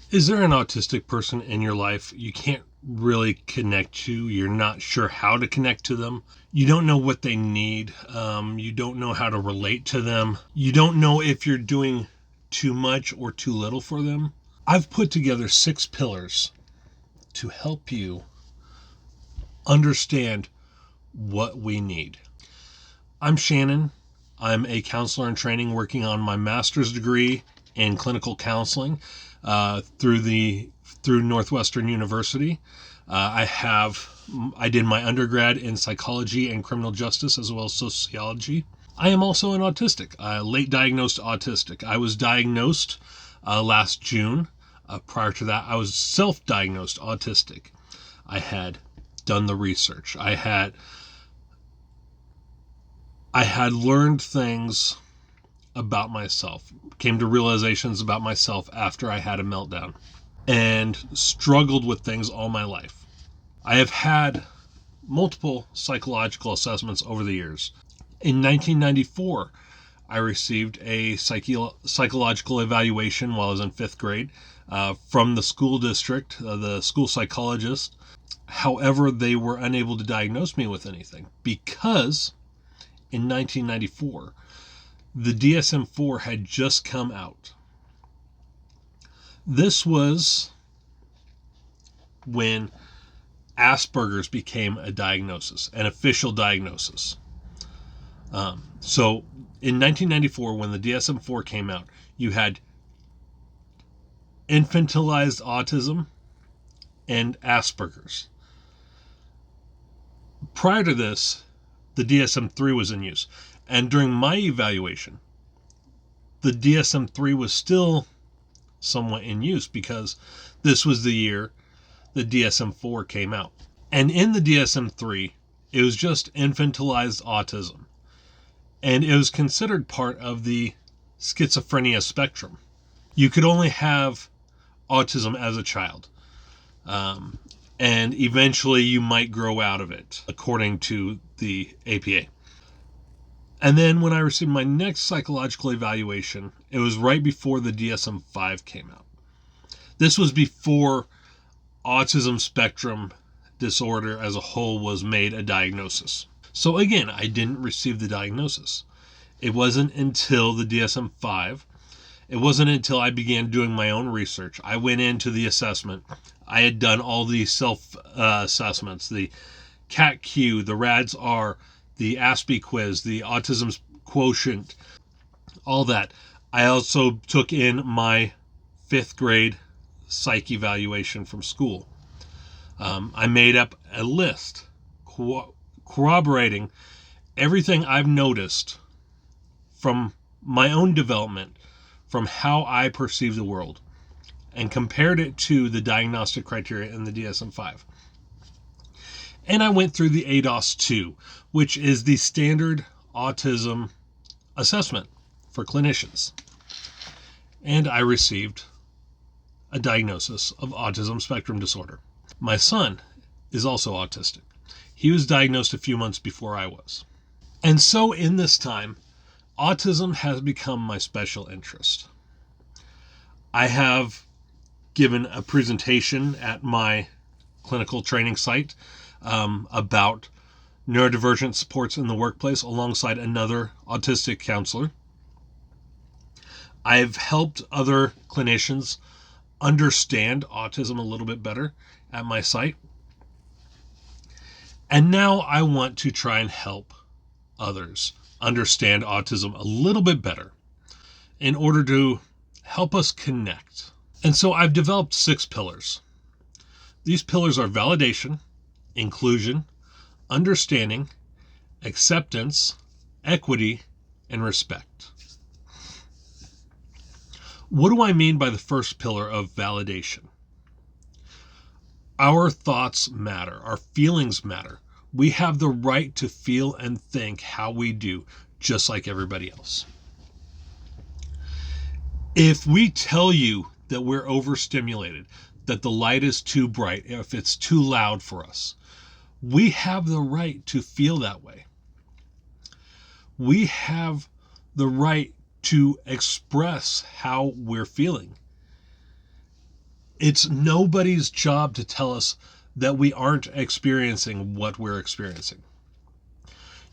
Is there an autistic person in your life you can't really connect to? You're not sure how to connect to them. You don't know what they need. You don't know how to relate to them. You don't know if you're doing too much or too little for them. I've put together 6 pillars to help you understand what we need. I'm Shannon. I'm a counselor in training working on my master's degree in clinical counseling through Northwestern University. I did my undergrad in psychology and criminal justice as well as sociology. I am also an autistic, late diagnosed autistic. I was diagnosed last June. Prior to that, I was self-diagnosed autistic. I had done the research. I had learned things about myself, came to realizations about myself after I had a meltdown, and struggled with things all my life. I have had multiple psychological assessments over the years. In 1994, I received a psychological evaluation while I was in 5th grade from the school district, the school psychologist. However, they were unable to diagnose me with anything because in 1994, the DSM-4 had just come out. This was when Asperger's became a diagnosis, an official diagnosis. So in 1994, when the DSM-4 came out, you had infantilized autism and Asperger's. Prior to this, the DSM-3 was in use. And during my evaluation, the DSM-3 was still somewhat in use because this was the year the DSM-4 came out. And in the DSM-3, it was just infantilized autism. And it was considered part of the schizophrenia spectrum. You could only have autism as a child. And eventually you might grow out of it, according to the APA. And then when I received my next psychological evaluation, it was right before the DSM-5 came out. This was before autism spectrum disorder as a whole was made a diagnosis. So again, I didn't receive the diagnosis. It wasn't until the DSM-5. It wasn't until I began doing my own research. I went into the assessment. I had done all the self-assessments, the CAT-Q, the RADS-R, the ASPE quiz, the autism quotient, all that. I also took in my 5th grade psych evaluation from school. I made up a list corroborating everything I've noticed from my own development, from how I perceive the world, and compared it to the diagnostic criteria in the DSM-5. And I went through the ADOS-2, which is the standard autism assessment for clinicians. And I received a diagnosis of autism spectrum disorder. My son is also autistic. He was diagnosed a few months before I was. And so in this time, autism has become my special interest. I have given a presentation at my clinical training site about neurodivergent supports in the workplace alongside another autistic counselor. I've helped other clinicians understand autism a little bit better at my site. And now I want to try and help others understand autism a little bit better in order to help us connect. And so I've developed 6 pillars. These pillars are validation, inclusion, understanding, acceptance, equity, and respect. What do I mean by the first pillar of validation? Our thoughts matter. Our feelings matter. We have the right to feel and think how we do, just like everybody else. If we tell you that we're overstimulated, that the light is too bright, if it's too loud for us, we have the right to feel that way. We have the right to express how we're feeling. It's nobody's job to tell us that we aren't experiencing what we're experiencing.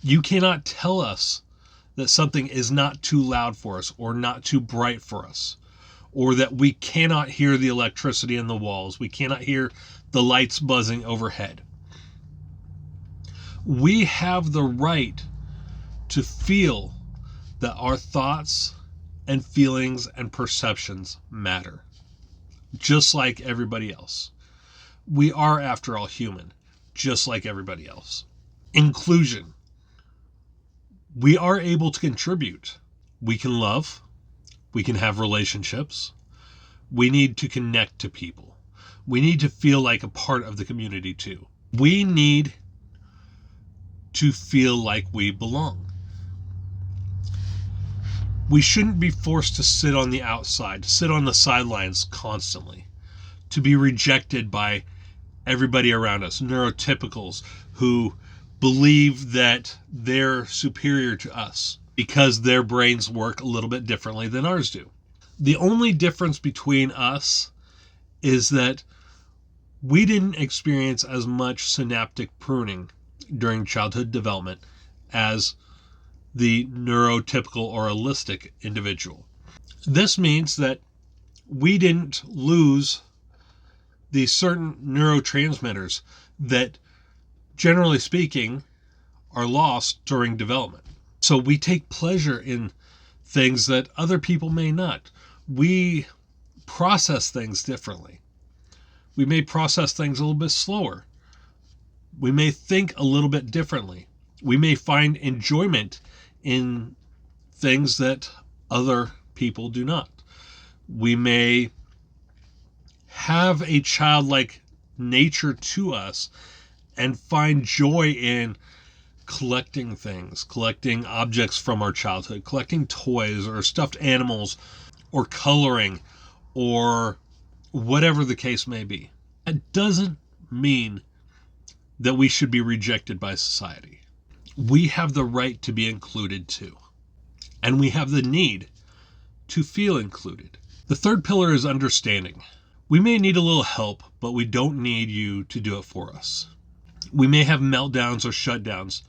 You cannot tell us that something is not too loud for us or not too bright for us, or that we cannot hear the electricity in the walls. We cannot hear the lights buzzing overhead. We have the right to feel that our thoughts and feelings and perceptions matter, just like everybody else. We are, after all, human, just like everybody else. Inclusion. We are able to contribute. We can love. We can have relationships. We need to connect to people. We need to feel like a part of the community too. We need to feel like we belong. We shouldn't be forced to sit on the outside, to sit on the sidelines constantly, to be rejected by everybody around us, neurotypicals who believe that they're superior to us because their brains work a little bit differently than ours do. The only difference between us is that we didn't experience as much synaptic pruning during childhood development as the neurotypical or autistic individual. This means that we didn't lose these certain neurotransmitters that, generally speaking, are lost during development. So we take pleasure in things that other people may not. We process things differently. We may process things a little bit slower. We may think a little bit differently. We may find enjoyment in things that other people do not. We may have a childlike nature to us and find joy in collecting things, collecting objects from our childhood, collecting toys or stuffed animals or coloring or whatever the case may be. That doesn't mean that we should be rejected by society. We have the right to be included too. And we have the need to feel included. The third pillar is understanding. We may need a little help, but we don't need you to do it for us. We may have meltdowns or shutdowns,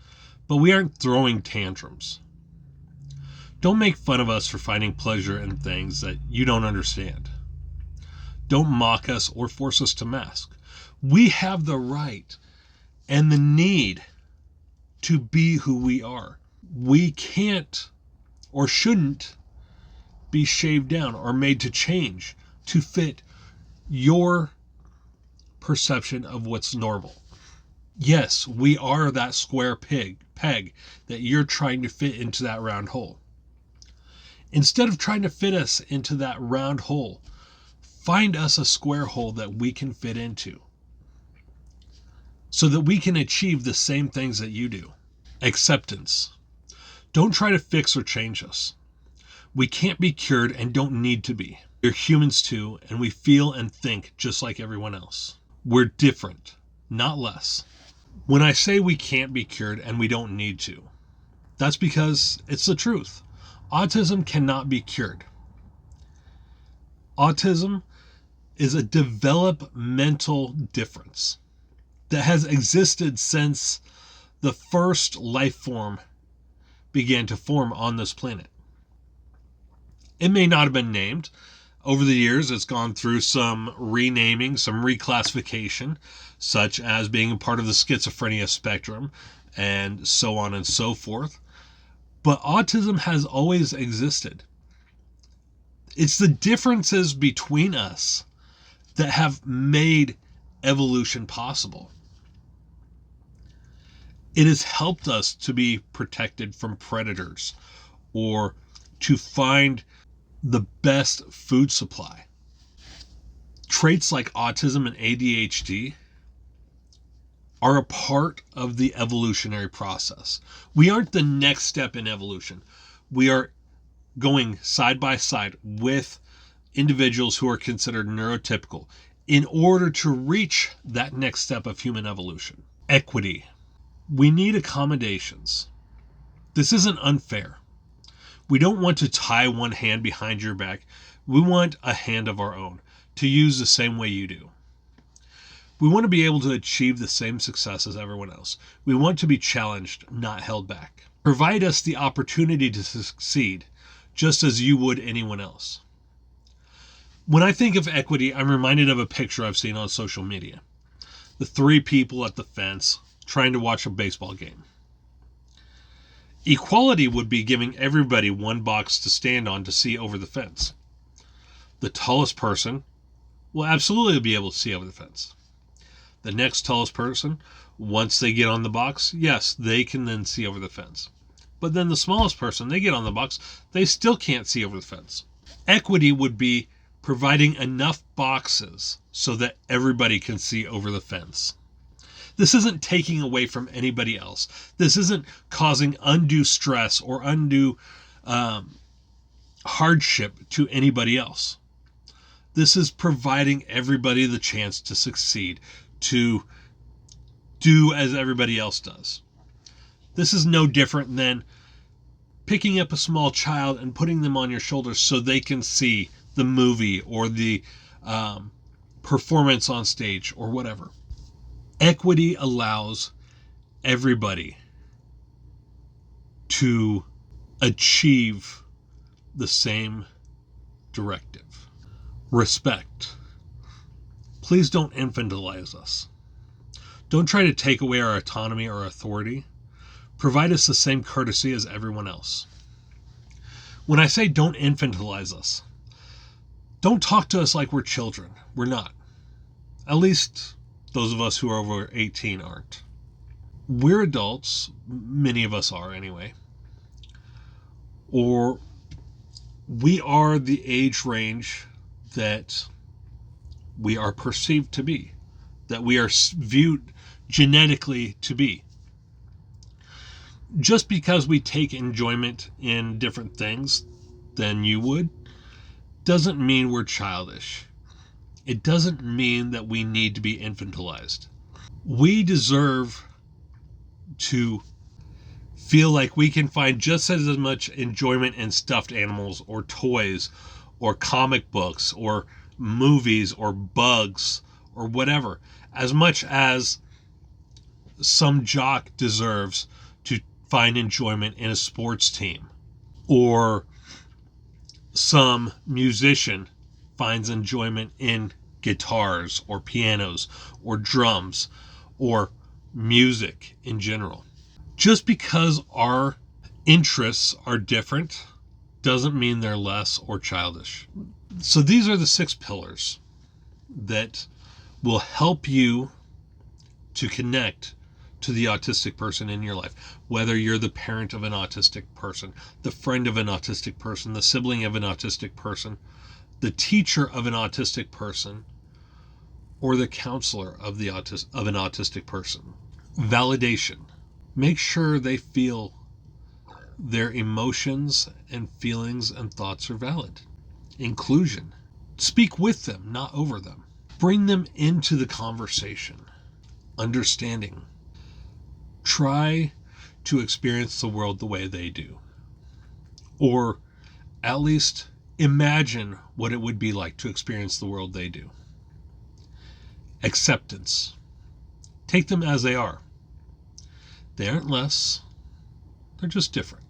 but we aren't throwing tantrums. Don't make fun of us for finding pleasure in things that you don't understand. Don't mock us or force us to mask. We have the right and the need to be who we are. We can't or shouldn't be shaved down or made to change to fit your perception of what's normal. Yes, we are that square peg that you're trying to fit into that round hole. Instead of trying to fit us into that round hole, find us a square hole that we can fit into so that we can achieve the same things that you do. Acceptance. Don't try to fix or change us. We can't be cured and don't need to be. We're humans too, and we feel and think just like everyone else. We're different, not less. When I say we can't be cured and we don't need to, that's because it's the truth. Autism cannot be cured. Autism is a developmental difference that has existed since the first life form began to form on this planet. It may not have been named. Over the years, it's gone through some renaming, some reclassification, such as being a part of the schizophrenia spectrum, and so on and so forth. But autism has always existed. It's the differences between us that have made evolution possible. It has helped us to be protected from predators or to find the best food supply. Traits like autism and ADHD are a part of the evolutionary process. We aren't the next step in evolution. We are going side by side with individuals who are considered neurotypical in order to reach that next step of human evolution. Equity. We need accommodations. This isn't unfair. We don't want to tie one hand behind your back. We want a hand of our own to use the same way you do. We want to be able to achieve the same success as everyone else. We want to be challenged, not held back. Provide us the opportunity to succeed, just as you would anyone else. When I think of equity, I'm reminded of a picture I've seen on social media. The three people at the fence trying to watch a baseball game. Equality would be giving everybody one box to stand on to see over the fence. The tallest person will absolutely be able to see over the fence. The next tallest person, once they get on the box, yes, they can then see over the fence. But then the smallest person, they get on the box, they still can't see over the fence. Equity would be providing enough boxes so that everybody can see over the fence. This isn't taking away from anybody else. This isn't causing undue stress or undue hardship to anybody else. This is providing everybody the chance to succeed, to do as everybody else does. This is no different than picking up a small child and putting them on your shoulders so they can see the movie or the performance on stage or whatever. Equity allows everybody to achieve the same directive. Respect. Please don't infantilize us. Don't try to take away our autonomy or authority. Provide us the same courtesy as everyone else. When I say don't infantilize us, don't talk to us like we're children. We're not. At least those of us who are over 18 aren't. We're adults, many of us are anyway, or we are the age range that we are perceived to be, that we are viewed genetically to be. Just because we take enjoyment in different things than you would, doesn't mean we're childish. It doesn't mean that we need to be infantilized. We deserve to feel like we can find just as much enjoyment in stuffed animals or toys or comic books or movies or bugs or whatever, as much as some jock deserves to find enjoyment in a sports team, or some musician finds enjoyment in guitars or pianos or drums or music in general. Just because our interests are different doesn't mean they're less or childish. So these are the 6 pillars that will help you to connect to the autistic person in your life, whether you're the parent of an autistic person, the friend of an autistic person, the sibling of an autistic person, the teacher of an autistic person, or the counselor of an autistic person. Validation. Make sure they feel their emotions and feelings and thoughts are valid. Inclusion. Speak with them, not over them. Bring them into the conversation. Understanding. Try to experience the world the way they do. Or at least imagine what it would be like to experience the world they do. Acceptance. Take them as they are. They aren't less. They're just different.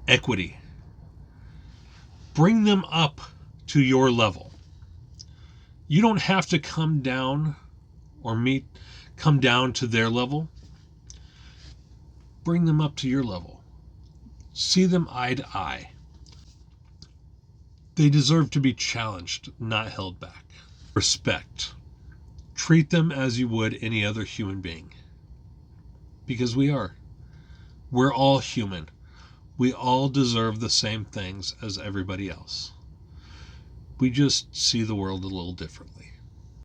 Equity. Bring them up to your level. You don't have to come down to their level. Bring them up to your level. See them eye to eye. They deserve to be challenged, not held back. Respect. Treat them as you would any other human being. Because we are. We're all human. We all deserve the same things as everybody else. We just see the world a little differently.